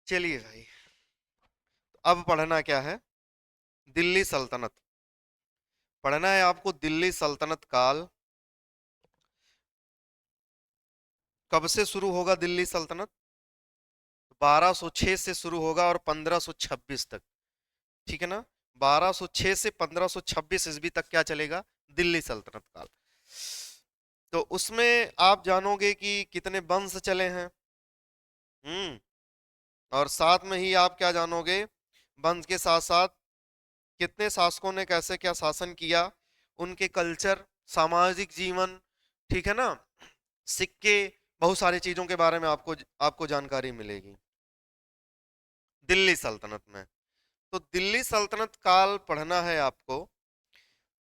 चलिए भाई, अब पढ़ना क्या है? दिल्ली सल्तनत पढ़ना है आपको। दिल्ली सल्तनत काल कब से शुरू होगा? दिल्ली सल्तनत 1206 से शुरू होगा और 1526 तक। ठीक है ना? 1206 से 1526 ईस्वी तक क्या चलेगा? दिल्ली सल्तनत काल। तो उसमें आप जानोगे कि कितने वंश चले हैं। और साथ में ही आप क्या जानोगे? वंश के साथ साथ कितने शासकों ने कैसे क्या शासन किया, उनके कल्चर, सामाजिक जीवन, ठीक है ना, सिक्के, बहुत सारी चीजों के बारे में आपको आपको जानकारी मिलेगी दिल्ली सल्तनत में। तो दिल्ली सल्तनत काल पढ़ना है आपको।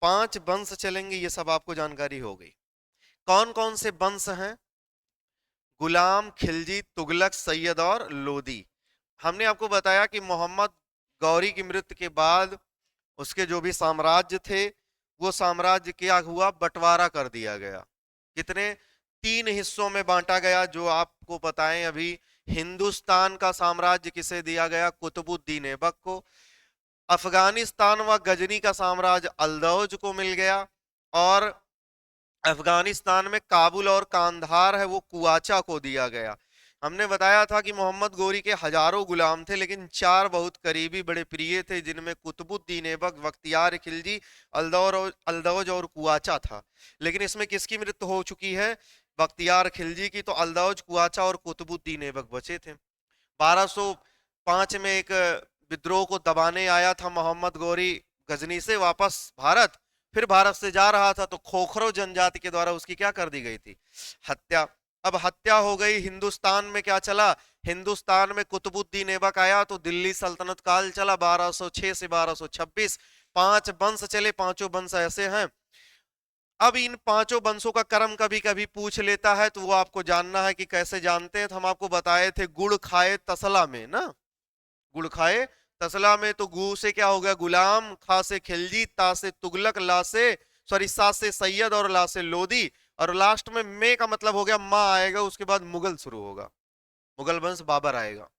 5 वंश चलेंगे, ये सब आपको जानकारी हो गई। कौन कौन से वंश हैं? गुलाम, खिलजी, तुगलक, सैयद और लोदी। हमने आपको बताया कि मोहम्मद गौरी की मृत्यु के बाद उसके जो भी साम्राज्य थे, वो साम्राज्य क्या हुआ? बंटवारा कर दिया गया। कितने? 3 हिस्सों में बांटा गया, जो आपको बताएं अभी। हिंदुस्तान का साम्राज्य किसे दिया गया? कुतुबुद्दीन ऐबक को। अफगानिस्तान व गजनी का साम्राज्य अल्दौज को मिल गया। और अफगानिस्तान में काबुल और कांधार है, वो कुआचा को दिया गया। हमने बताया था कि मोहम्मद गोरी के हजारों गुलाम थे, लेकिन 4 बहुत करीबी बड़े प्रिय थे, जिनमें कुतुबुद्दीन ऐबक, बख्तियार खिलजी, अल्दौज और कुआचा था। लेकिन इसमें किसकी मृत्यु हो चुकी है? बख्तियार खिलजी की। तो अल्दौज, कुआचा और कुतुबुद्दीन ऐबक बचे थे। 1205 में एक विद्रोह को दबाने आया था मोहम्मद गौरी गजनी से वापस भारत। फिर भारत से जा रहा था तो खोखरो जनजाति के द्वारा उसकी क्या कर दी गई थी? हत्या। अब हत्या हो गई। हिंदुस्तान में क्या चला? हिंदुस्तान में कुतुबुद्दीन ऐबक आया तो दिल्ली सल्तनत काल चला 1206 से 1226। 5 वंश चले, पांचों वंश ऐसे हैं। अब इन पांचों वंशों का क्रम कभी कभी पूछ लेता है, तो वो आपको जानना है कि कैसे जानते हैं। तो हम आपको बताए थे गुड़ खाए तसला में ना। गुड़ खाए तसला में, तो गु से क्या हो गया? गुलाम, खा से खिलजी, ता से तुगलक, ला से, सॉरी, सा से सैयद और ला से लोदी। और लास्ट में मे का मतलब हो गया, माँ आएगा, उसके बाद मुगल शुरू होगा। मुगल वंश, बाबर आएगा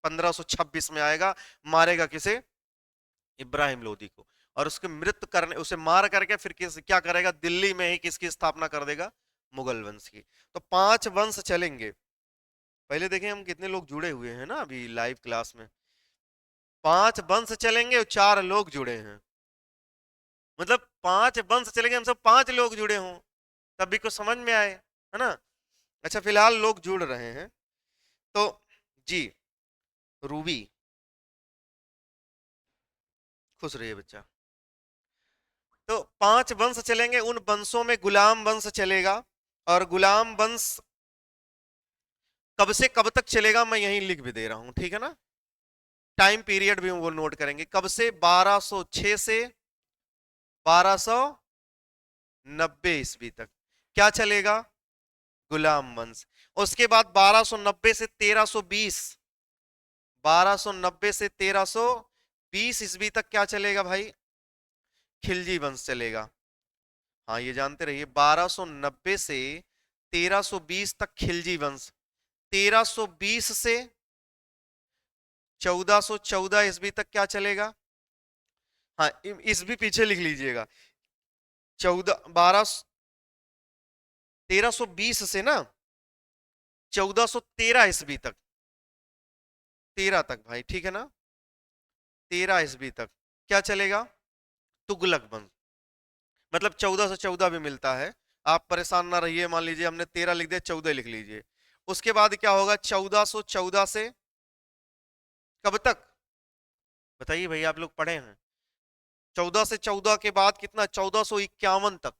1526 में आएगा। मारेगा किसे? इब्राहिम लोदी को। और उसके मृत्यु करने, उसे मार करके फिर क्या करेगा? दिल्ली में ही किसकी स्थापना कर देगा? मुगल वंश की। तो 5 वंश चलेंगे। पहले देखें हम कितने लोग जुड़े हुए हैं ना अभी लाइव क्लास में। 5 वंश चलेंगे और 4 लोग जुड़े हैं। मतलब 5 वंश चलेंगे, हम सब 5 लोग जुड़े हों, तब भी कुछ समझ में आए, है ना? अच्छा, फिलहाल लोग जुड़ रहे हैं। तो जी, रूबी, खुश रहिए बच्चा। तो 5 वंश चलेंगे, उन वंशों में गुलाम वंश चलेगा। और गुलाम वंश कब से कब तक चलेगा मैं यहीं लिख भी दे रहा हूं, ठीक है ना? टाइम पीरियड भी वो नोट करेंगे। कब से? 1206 से 1290 ईस्वी तक क्या चलेगा? गुलाम वंश। उसके बाद 1290 से 1320, 1290 से 1320 ईस्वी तक क्या चलेगा भाई? खिलजी वंश चलेगा। हाँ, ये जानते रहिए, 1290 से 1320 तक खिलजी वंश। 1320 से 1414 ईस्वी तक क्या चलेगा? हाँ, ईस्वी पीछे लिख लीजिएगा। 1320 से ना 1413 ईस्वी तक, 13 तक भाई, ठीक है ना? 13 ईस्वी तक क्या चलेगा? तुगलक वंश। मतलब 1414 भी मिलता है, आप परेशान ना रहिए। मान लीजिए हमने 13 लिख दिया, 14 लिख लीजिए। उसके बाद क्या होगा? 1414 से कब तक बताइए भाई, आप लोग पढ़े हैं? 14 से 14 के बाद कितना? 1451 तक।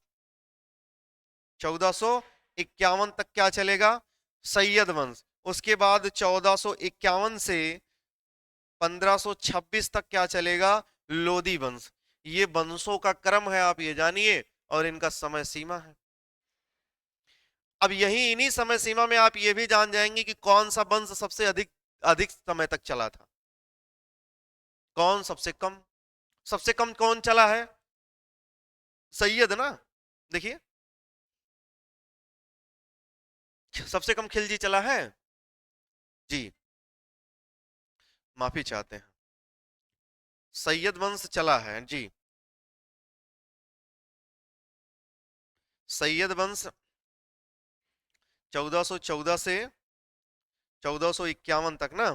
1451 तक क्या चलेगा? सैयद वंश। उसके बाद 1451 से 1526 तक क्या चलेगा? लोदी वंश। ये वंशों का क्रम है, आप ये जानिए, और इनका समय सीमा है। अब यही इन्हीं समय सीमा में आप ये भी जान जाएंगे कि कौन सा वंश सबसे अधिक अधिक समय तक चला था, कौन सबसे कम। सबसे कम कौन चला है? सैयद ना। देखिए, सबसे कम खिलजी चला है जी। माफी चाहते हैं। सैयद वंश चला है जी। सैयद वंश 1414 से 1451 तक ना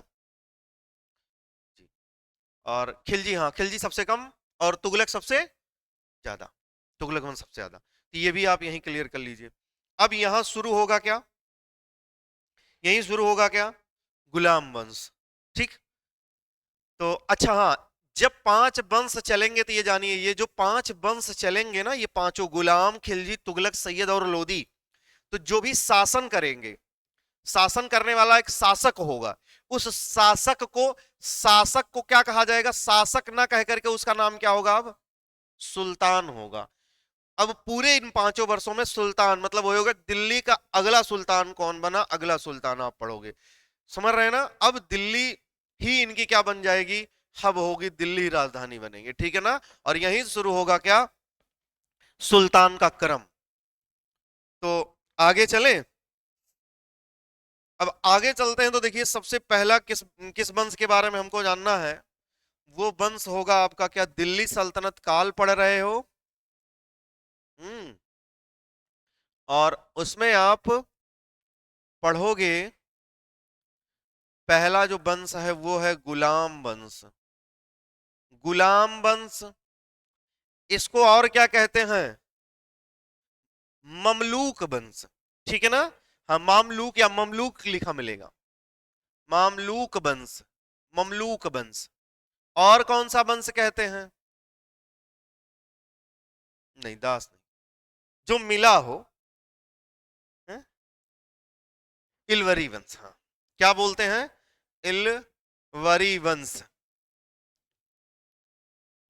जी। और खिलजी, हाँ खिलजी सबसे कम और तुगलक सबसे ज्यादा। तुगलक वंश सबसे ज्यादा, तो ये भी आप यहीं क्लियर कर लीजिए। अब यहां शुरू होगा क्या, यहीं शुरू होगा क्या, गुलाम वंश। ठीक, तो अच्छा हाँ, जब 5 वंश चलेंगे तो ये जानिए, ये जो 5 वंश चलेंगे ना, ये पांचों गुलाम, खिलजी, तुगलक, सैयद और लोदी, तो जो भी शासन करेंगे, शासन करने वाला एक शासक होगा। उस शासक को क्या कहा जाएगा, शासक ना कह करके उसका नाम क्या होगा, अब सुल्तान होगा। अब पूरे इन 5 वर्षों में सुल्तान मतलब वो होगा, दिल्ली का अगला सुल्तान कौन बना, अगला सुल्तान आप पढ़ोगे, समझ रहे हैं ना। अब दिल्ली ही इनकी क्या बन जाएगी, हब होगी, दिल्ली राजधानी बनेगी, ठीक है ना। और यहीं से शुरू होगा क्या, सुल्तान का क्रम। तो आगे चलें, अब आगे चलते हैं, तो देखिए सबसे पहला किस किस वंश के बारे में हमको जानना है। वो वंश होगा आपका क्या, दिल्ली सल्तनत काल पढ़ रहे हो। हम्म, और उसमें आप पढ़ोगे, पहला जो वंश है वो है गुलाम वंश। गुलाम वंश, इसको और क्या कहते हैं, ममलूक वंश, ठीक है ना। हाँ, मामलूक या ममलूक लिखा मिलेगा, मामलूक वंश, ममलूक वंश। और कौन सा वंश कहते हैं, नहीं दास नहीं, जो मिला हो, है? इलवरी वंश, हाँ, क्या बोलते हैं, इलवरी वंश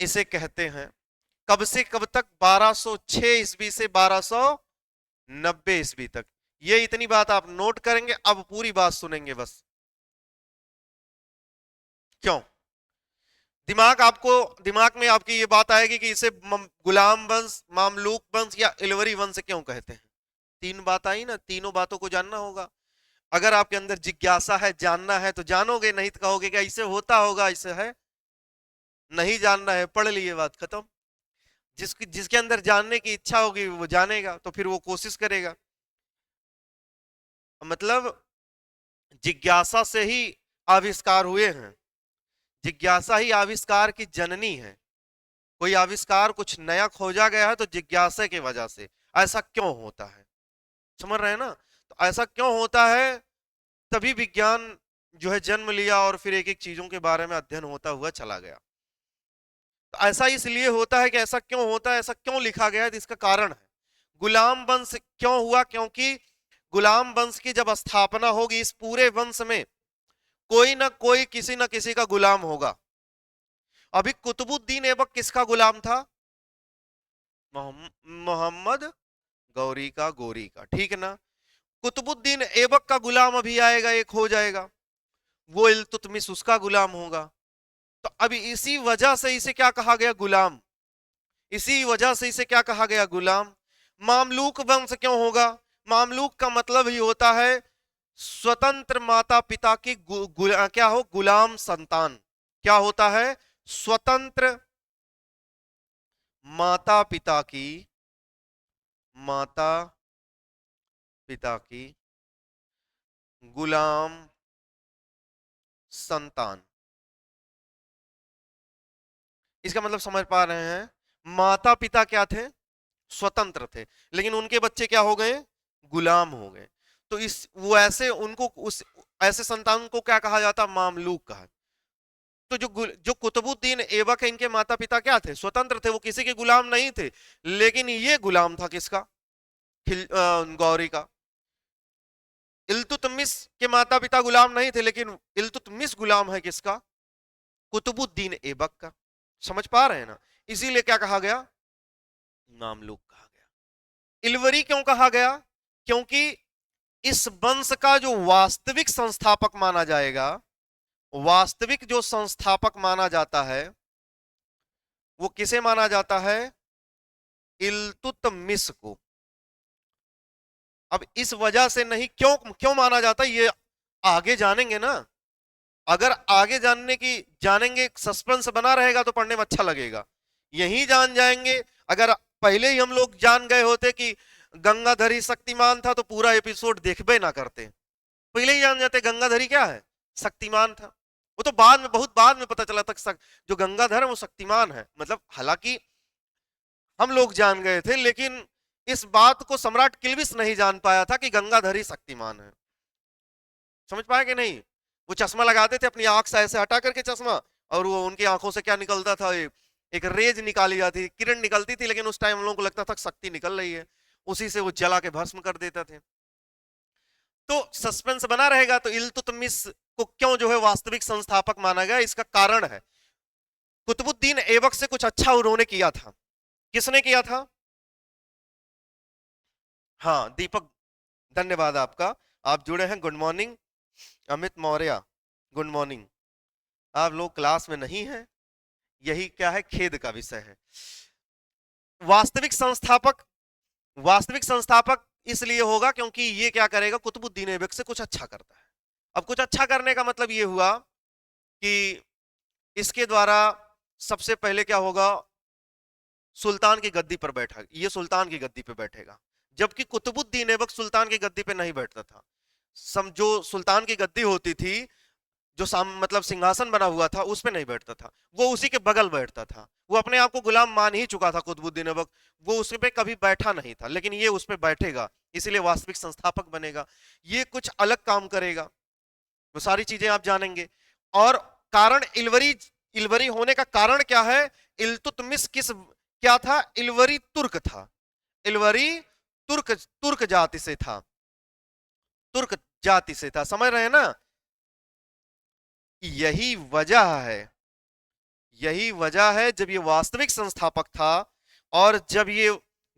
इसे कहते हैं। कब से कब तक, 1206 ईस्वी से 1290 ईस्वी तक। ये इतनी बात आप नोट करेंगे, अब पूरी बात सुनेंगे बस। क्यों, दिमाग आपको, दिमाग में आपकी ये बात आएगी कि इसे गुलाम वंश, मामलूक वंश या इलवरी वंश क्यों कहते हैं। तीन बात आई ना, तीनों बातों को जानना होगा। अगर आपके अंदर जिज्ञासा है, जानना है तो जानोगे, नहीं तो कहोगे कि ऐसे होता होगा, ऐसे है, नहीं जानना है पढ़ लिए, बात खत्म। जिसके अंदर जानने की इच्छा होगी वो जानेगा, तो फिर वो कोशिश करेगा। मतलब जिज्ञासा से ही आविष्कार हुए हैं, जिज्ञासा ही आविष्कार की जननी है। कोई आविष्कार कुछ नया खोजा गया है तो जिज्ञासा की वजह से। ऐसा क्यों होता है, समझ रहे हैं ना। तो ऐसा क्यों होता है, तभी विज्ञान जो है जन्म लिया और फिर एक एक चीजों के बारे में अध्ययन होता हुआ चला गया। तो ऐसा इसलिए होता है कि ऐसा क्यों होता है, ऐसा क्यों लिखा गया है, तो इसका कारण है। गुलाम वंश क्यों हुआ, क्योंकि गुलाम वंश की जब स्थापना होगी, इस पूरे वंश में कोई ना कोई किसी ना किसी का गुलाम होगा। अभी कुतुबुद्दीन ऐबक किसका गुलाम था, मोहम्मद गौरी का, गोरी का, ठीक है ना। कुतुबुद्दीन ऐबक का गुलाम अभी आएगा, एक हो जाएगा, वो इल्तुतमिश उसका गुलाम होगा। तो अभी इसी वजह से इसे क्या कहा गया, गुलाम। इसी वजह से इसे क्या कहा गया, गुलाम। मामलूक वंश क्यों होगा, मामलूक का मतलब ही होता है स्वतंत्र माता पिता की क्या हो, गुलाम संतान। क्या होता है, स्वतंत्र माता पिता की, माता पिता की गुलाम संतान। इसका मतलब समझ पा रहे हैं, माता पिता क्या थे, स्वतंत्र थे, लेकिन उनके बच्चे क्या हो गए, गुलाम हो गए। तो इस वो ऐसे उनको उस ऐसे संतान को क्या कहा जाता, मामलूक कहा। तो जो कुतुबुद्दीन ऐबक है, इनके माता पिता क्या थे, स्वतंत्र थे, वो किसी के गुलाम नहीं थे। लेकिन ये गुलाम था किसका, गौरी का। इल्तुतमिश के माता पिता गुलाम नहीं थे, लेकिन इल्तुतमिश गुलाम है किसका, कुतुबुद्दीन ऐबक का। समझ पा रहे हैं ना, इसीलिए क्या कहा गया, मामलूक कहा गया। इलवरी क्यों कहा गया, क्योंकि इस वंश का जो वास्तविक संस्थापक माना जाएगा, वास्तविक जो संस्थापक माना जाता है, वो किसे माना जाता है, इल्तुतमिश को। अब इस वजह से नहीं, क्यों क्यों माना जाता है, ये आगे जानेंगे ना। अगर आगे जानेंगे, सस्पेंस बना रहेगा तो पढ़ने में अच्छा लगेगा। यही जान जाएंगे। अगर पहले ही हम लोग जान गए होते कि गंगाधरी शक्तिमान था तो पूरा एपिसोड देखबे ना करते। पहले ही जान जाते गंगाधरी क्या है, शक्तिमान था। वो तो बाद में, बहुत बाद में पता चला तक जो गंगाधर है वो शक्तिमान है। मतलब हालांकि हम लोग जान गए थे, लेकिन इस बात को सम्राट किल्विस नहीं जान पाया था कि गंगाधर ही शक्तिमान है। समझ पाए कि नहीं? वो चश्मा लगाते थे, अपनी आंख से ऐसे हटा करके चश्मा, और वो उनकी आंखों से क्या निकलता था, एक रेज निकाली जाती, किरण निकलती थी, लेकिन उस टाइम हम लोगों को लगता था शक्ति निकल रही है। उसी से वो जला के भस्म कर देते थे। तो सस्पेंस बना रहेगा। तो इल्तुतमिश को क्यों जो है वास्तविक संस्थापक माना गया, इसका कारण है कुतुबुद्दीन ऐबक से कुछ अच्छा उन्होंने किया था। किसने किया था? हाँ, दीपक, धन्यवाद आपका, आप जुड़े हैं। Good morning Amit Maurya, good morning. आप लोग क्लास में नहीं हैं, यही क्या है, खेद का विषय है। वास्तविक संस्थापक, वास्तविक संस्थापक इसलिए होगा क्योंकि ये क्या करेगा, कुतुबुद्दीन ऐबक से कुछ अच्छा करता है। अब कुछ अच्छा करने का मतलब ये हुआ कि इसके द्वारा सबसे पहले क्या होगा, सुल्तान की गद्दी पर बैठा, ये सुल्तान की गद्दी पे बैठेगा। जबकि कुतुबुद्दीन ऐबक सुल्तान की गद्दी पे नहीं बैठता था। जो सुल्तान की गद्दी होती थी, जो मतलब सिंहासन बना हुआ था, उस पे नहीं बैठता था, वो उसी के बगल बैठता था। वो अपने आप को गुलाम मान ही चुका था कुतुबुद्दीन ऐबक, वो उस पे कभी बैठा नहीं था, लेकिन ये उस पे बैठेगा, इसीलिए वास्तविक संस्थापक बनेगा। ये कुछ अलग काम करेगा, वो सारी चीजें आप जानेंगे। और कारण इलवरी, इलवरी होने का कारण क्या है, इल्तुतमिश किस क्या था, इलवरी तुर्क था। इलवरी तुर्क, तुर्क जाति से था, तुर्क जाति से था, समझ रहे हैं ना? यही वजह है, यही वजह है जब ये वास्तविक संस्थापक था और जब ये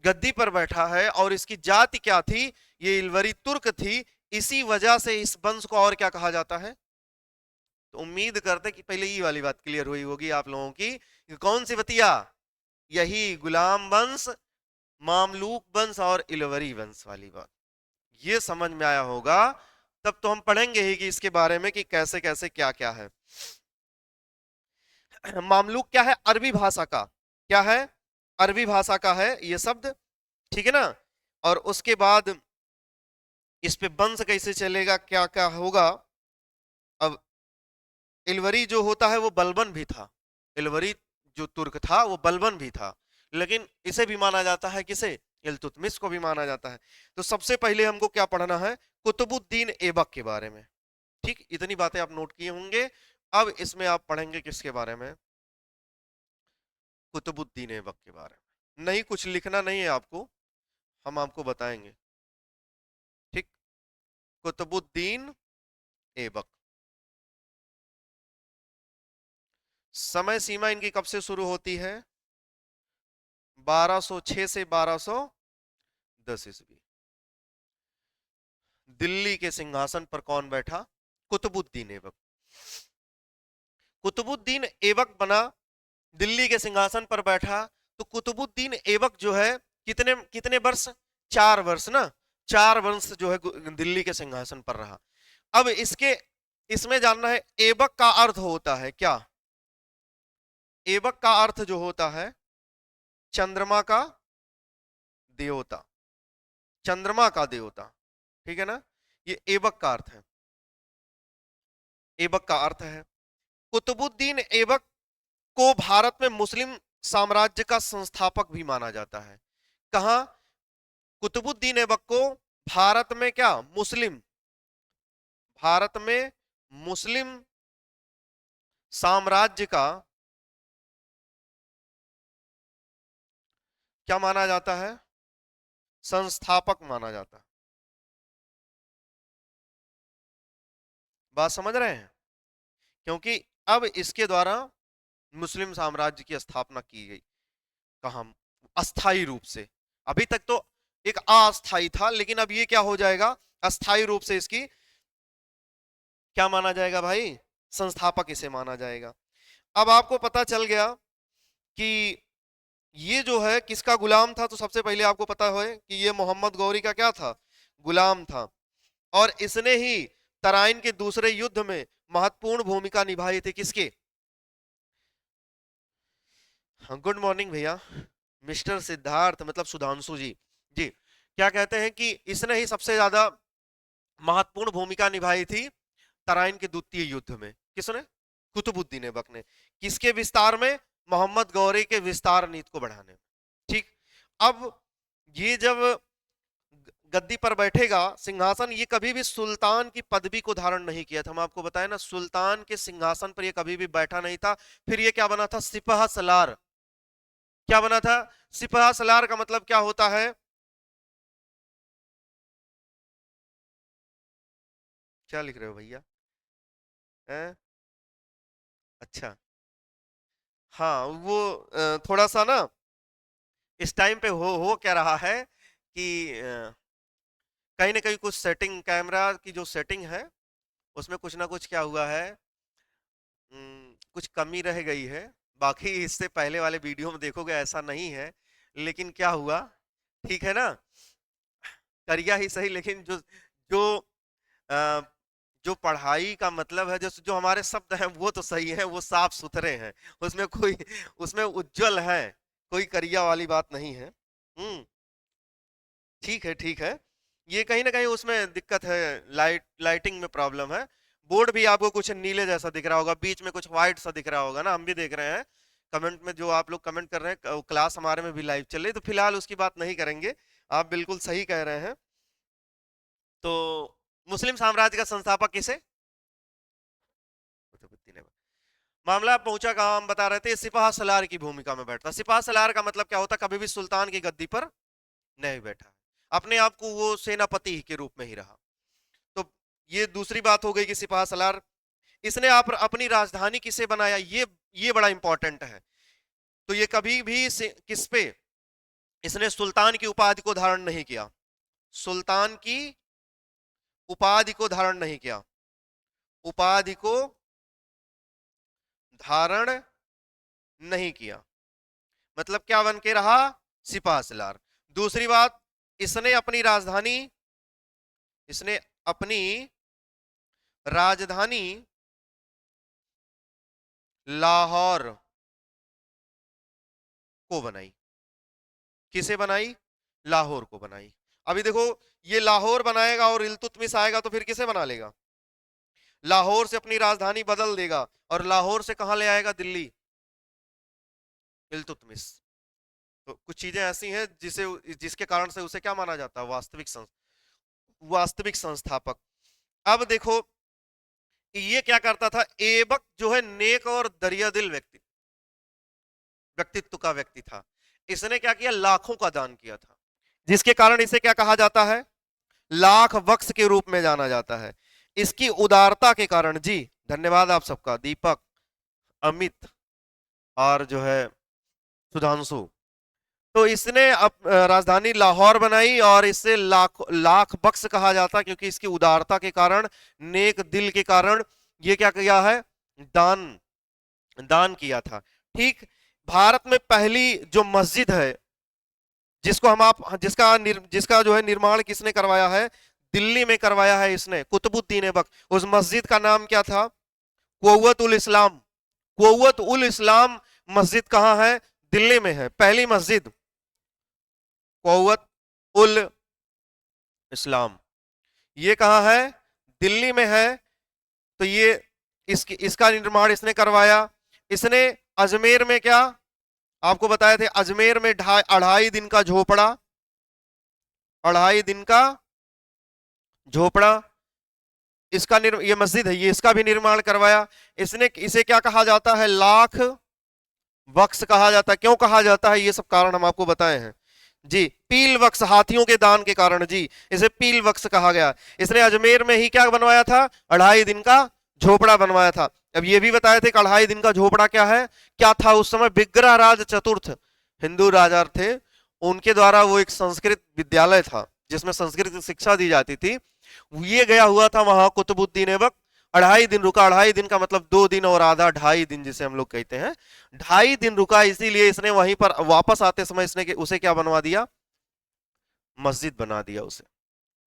गद्दी पर बैठा है, और इसकी जाति क्या थी, ये इलवरी तुर्क थी, इसी वजह से इस वंश को और क्या कहा जाता है। तो उम्मीद करते कि पहले ये वाली बात क्लियर हुई होगी आप लोगों की, कि कौन सी बतिया, यही गुलाम वंश, मामलूक वंश और इलवरी वंश वाली बात, ये समझ में आया होगा। तब तो हम पढ़ेंगे ही कि इसके बारे में कि कैसे कैसे क्या क्या है। मामलूक क्या है, अरबी भाषा का, क्या है, अरबी भाषा का है ये शब्द, ठीक है ना? और उसके बाद इस पे वंश कैसे चलेगा, क्या क्या होगा। अब इलवरी जो होता है वो बलबन भी था, इलवरी जो तुर्क था वो बलबन भी था, लेकिन इसे भी माना जाता है, किसे, इल्तुतमिश को भी माना जाता है। तो सबसे पहले हमको क्या पढ़ना है, कुतुबुद्दीन ऐबक के बारे में। ठीक, इतनी बातें आप नोट किए होंगे। अब इसमें आप पढ़ेंगे किसके बारे में, कुतुबुद्दीन ऐबक के बारे में। नहीं, कुछ लिखना नहीं है आपको, हम आपको बताएंगे। ठीक, कुतुबुद्दीन ऐबक, समय सीमा इनकी कब से शुरू होती है, 1206 से 1210 ईस्वी। दिल्ली के सिंहासन पर कौन बैठा, कुतुबुद्दीन ऐबक। कुतुबुद्दीन ऐबक बना, दिल्ली के सिंहासन पर बैठा। तो कुतुबुद्दीन ऐबक जो है कितने कितने वर्ष, 4 वर्ष ना, 4 वर्ष जो है दिल्ली के सिंहासन पर रहा। अब इसमें जानना है, ऐबक का अर्थ होता है क्या, ऐबक का अर्थ जो होता है चंद्रमा का देवता, चंद्रमा का देवता, ठीक है ना? ये ऐबक का अर्थ है, ऐबक का अर्थ है। कुतुबुद्दीन ऐबक को भारत में मुस्लिम साम्राज्य का संस्थापक भी माना जाता है। कहा, कुतुबुद्दीन ऐबक को भारत में क्या, मुस्लिम, भारत में मुस्लिम साम्राज्य का क्या माना जाता है, संस्थापक माना जाता है। बात समझ रहे हैं? क्योंकि अब इसके द्वारा मुस्लिम साम्राज्य की स्थापना की गई, कहा, अस्थाई रूप से। अभी तक तो एक अस्थाई था, लेकिन अब ये क्या हो जाएगा, अस्थाई रूप से इसकी क्या माना जाएगा भाई, संस्थापक इसे माना जाएगा। अब आपको पता चल गया कि ये जो है किसका गुलाम था। तो सबसे पहले आपको पता है कि ये मोहम्मद गौरी का क्या था, गुलाम था। और इसने ही तराइन के दूसरे युद्ध में महत्वपूर्ण भूमिका निभाई थी किसकी? हाँ, गुड मॉर्निंग भैया। मिस्टर सिद्धार्थ मतलब सुधांशु जी। जी, क्या कहते हैं कि इसने ही सबसे ज्यादा महत्वपूर्ण भूमिका निभाई थी तराइन के द्वितीय युद्ध में। किसने? कुतुबुद्दीन ऐबक ने। किसके विस्तार में? मोहम्मद गौरी के विस्तार नीति को बढ़ाने में। ठीक। अब ये जब गद्दी पर बैठेगा सिंहासन, ये कभी भी सुल्तान की पदवी को धारण नहीं किया था। हम आपको बताया ना, सुल्तान के सिंहासन पर ये कभी भी बैठा नहीं था। फिर ये क्या बना था? सिपह सलार। क्या बना था? सिपह सलार का मतलब क्या होता है? क्या लिख रहे हो भैया? हैं? अच्छा। हाँ, वो थोड़ा सा ना इस टाइम पे हो क्या रहा है कि कहीं ना कहीं कुछ सेटिंग, कैमरा की जो सेटिंग है उसमें कुछ ना कुछ क्या हुआ है, कुछ कमी रह गई है। बाकी इससे पहले वाले वीडियो में देखोगे ऐसा नहीं है, लेकिन क्या हुआ, ठीक है ना, करिया ही सही, लेकिन जो जो अ, जो पढ़ाई का मतलब है, जो जो हमारे शब्द हैं वो तो सही है, वो साफ सुथरे हैं, उसमें कोई, उसमें उज्जवल है, कोई करिया वाली बात नहीं है। ठीक है, ठीक है। ये कहीं ना कहीं उसमें दिक्कत है, लाइटिंग में प्रॉब्लम है। बोर्ड भी आपको कुछ नीले जैसा दिख रहा होगा, बीच में कुछ व्हाइट सा दिख रहा होगा ना, हम भी देख रहे हैं कमेंट में, जो आप लोग कमेंट कर रहे हैं। क्लास हमारे में भी लाइव चल रही है, तो फिलहाल उसकी बात नहीं करेंगे। आप बिल्कुल सही कह रहे हैं। तो मुस्लिम साम्राज्य का संस्थापक किसे? कुतुबुद्दीन ऐबक। मामला पहुंचा कहां, हम बता रहे थे, सिपाह सलार की भूमिका में बैठता। सिपाह सलार का मतलब क्या होता? कभी भी सुल्तान की गद्दी पर नहीं बैठा, अपने आप को वो सेनापति के रूप में ही रहा। तो ये दूसरी बात हो गई कि सिपाह सलार। इसने आप अपनी राजधानी किसे बनाया, ये बड़ा इंपॉर्टेंट है। तो ये कभी भी किस पे, इसने सुल्तान की उपाधि को धारण नहीं किया, सुल्तान की उपाधि को धारण नहीं किया, उपाधि को धारण नहीं किया, मतलब क्या बन के रहा? सिपाह सलार। दूसरी बात, इसने अपनी राजधानी, इसने अपनी राजधानी लाहौर को बनाई। किसे बनाई? लाहौर को बनाई। अभी देखो, ये लाहौर बनाएगा और इल्तुतमिश आएगा तो फिर किसे बना लेगा? लाहौर से अपनी राजधानी बदल देगा और लाहौर से कहां ले आएगा? दिल्ली, इल्तुतमिश। तो कुछ चीजें ऐसी हैं जिसे, जिसके कारण से उसे क्या माना जाता है? वास्तविक संस्थापक। अब देखो, ये क्या करता था? ऐबक जो है नेक और दरियादिल व्यक्तित्व का व्यक्ति था। इसने क्या किया? लाखों का दान किया था, जिसके कारण इसे क्या कहा जाता है? लाख बख्श के रूप में जाना जाता है। इसकी उदारता के कारण। जी धन्यवाद आप सबका, दीपक, अमित और जो है सुधांशु। तो इसने राजधानी लाहौर बनाई और इसे लाख लाख बख्श कहा जाता, क्योंकि इसकी उदारता के कारण, नेक दिल के कारण ये क्या किया है? दान, दान किया था। ठीक। भारत में पहली जो मस्जिद है, जिसको हम आप जिसका जो है निर्माण किसने करवाया है? दिल्ली में करवाया है इसने, कुतुबुद्दीन ऐबक। उस मस्जिद का नाम क्या था? कुव्वत उल इस्लाम। कुव्वत उल इस्लाम मस्जिद कहां है? दिल्ली में है, पहली मस्जिद कुव्वत उल इस्लाम। ये कहां है? दिल्ली में है। तो ये इसका निर्माण इसने करवाया। इसने अजमेर में क्या आपको बताए थे? अजमेर में 2.5 दिन का झोपड़ा, 2.5 दिन का झोपड़ा, इसका ये मस्जिद है, ये इसका भी निर्माण करवाया इसने। इसे क्या कहा जाता है? लाख वक्स कहा जाता है। क्यों कहा जाता है? ये सब कारण हम आपको बताए हैं। जी, पील वक्स, हाथियों के दान के कारण जी इसे पील वक्स कहा गया। इसने अजमेर में ही क्या बनवाया था? 2.5 दिन का झोपड़ा बनवाया था। अब ये भी बताए थे कि 2.5 दिन का झोपड़ा क्या है, क्या था उस समय? विग्रह राज चतुर्थ हिंदू राजा थे, उनके द्वारा वो एक संस्कृत विद्यालय था जिसमें संस्कृत की शिक्षा दी जाती थी। ये गया हुआ था वहां कुतुबुद्दीन ऐबक, 2.5 दिन रुका। 2.5 दिन का मतलब 2 दिन और आधा, 2.5 दिन जिसे हम लोग कहते हैं। 2.5 दिन रुका, इसीलिए इसने वहीं पर वापस आते समय इसने उसे क्या बनवा दिया? मस्जिद बना दिया उसे।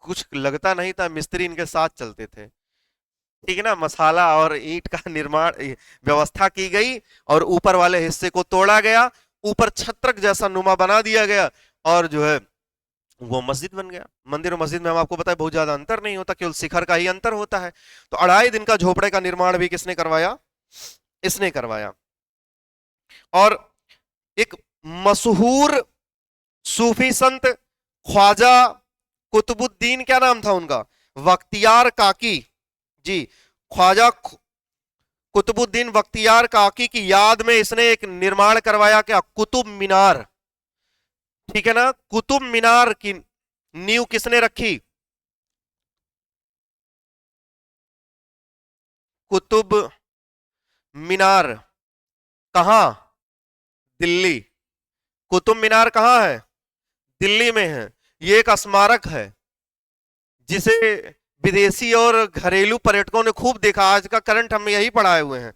कुछ लगता नहीं था, मिस्त्री इनके साथ चलते थे। ठीक है ना, मसाला और ईंट का निर्माण व्यवस्था की गई, और ऊपर वाले हिस्से को तोड़ा गया, ऊपर छत्रक जैसा नुमा बना दिया गया, और जो है वो मस्जिद बन गया। मंदिर और मस्जिद में हम आपको पता है बहुत ज्यादा अंतर नहीं होता, केवल शिखर का ही अंतर होता है। तो 2.5 दिन का झोपड़े का निर्माण भी किसने करवाया? इसने करवाया। और एक मशहूर सूफी संत ख्वाजा कुतुबुद्दीन, क्या नाम था उनका? बख्तियार काकी जी। ख्वाजा कुतुबुद्दीन बख्तियार काकी की याद में इसने एक निर्माण करवाया, क्या? कुतुब मीनार। ठीक है ना, कुतुब मीनार की नींव किसने रखी? कुतुब मीनार कहां? दिल्ली। कुतुब मीनार कहां है? दिल्ली में है। ये एक स्मारक है जिसे विदेशी और घरेलू पर्यटकों ने खूब देखा। आज का करंट हम यही पढ़ाए हुए हैं,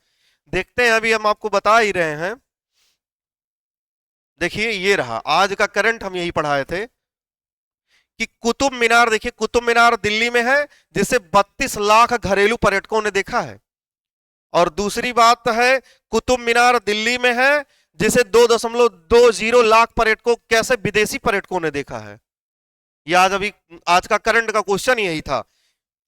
देखते हैं, अभी हम आपको बता ही रहे हैं। देखिए ये रहा आज का करंट, हम यही पढ़ाए थे कि कुतुब मीनार, देखिए कुतुब मीनार दिल्ली में है, जिसे 32 लाख घरेलू पर्यटकों ने देखा है। और दूसरी बात है, कुतुब मीनार दिल्ली में है जिसे 2.20 लाख पर्यटकों, कैसे विदेशी पर्यटकों ने देखा है। ये आज अभी आज का करंट का क्वेश्चन यही था।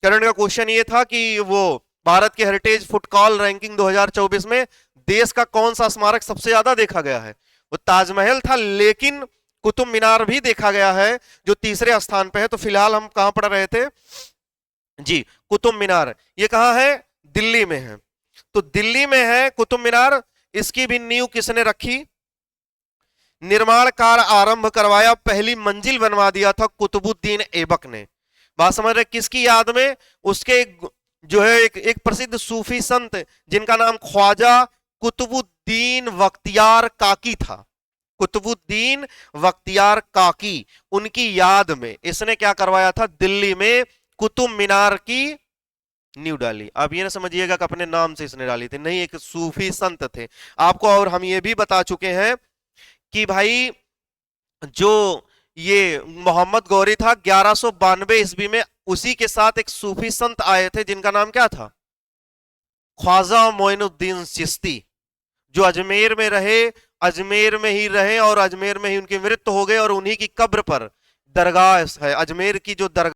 करंट का क्वेश्चन ये था कि वो भारत के हेरिटेज फुटकॉल रैंकिंग 2024 में देश का कौन सा स्मारक सबसे ज्यादा देखा गया है? वो ताजमहल था, लेकिन कुतुब मीनार भी देखा गया है जो तीसरे स्थान पे है। तो फिलहाल हम कहां पढ़ रहे थे जी? कुतुब मीनार। ये कहां है? दिल्ली में है। तो दिल्ली में है कुतुब मीनार। इसकी भी नींव किसने रखी? निर्माण कार्य आरंभ करवाया, पहली मंजिल बनवा दिया था कुतुबुद्दीन ऐबक ने। बात समझ रहे? किसकी याद में? उसके जो है एक प्रसिद्ध सूफी संत जिनका नाम ख्वाजा कुतुबुद्दीन बख्तियार काकी था। कुतुबुद्दीन बख्तियार काकी, उनकी याद में इसने क्या करवाया था? दिल्ली में कुतुब मीनार की नींव डाली। अब ये ना समझिएगा कि अपने नाम से इसने डाली थी, नहीं, एक सूफी संत थे आपको। और हम ये भी बता चुके हैं कि भाई जो ये मोहम्मद गौरी था 1192 ईस्वी में, उसी के साथ एक सूफी संत आए थे जिनका नाम क्या था? ख्वाजा मोइनुद्दीन चिश्ती, जो अजमेर में रहे, अजमेर में ही रहे और अजमेर में ही उनकी मृत्यु हो गई, और उन्हीं की कब्र पर दरगाह है, अजमेर की जो दरगाह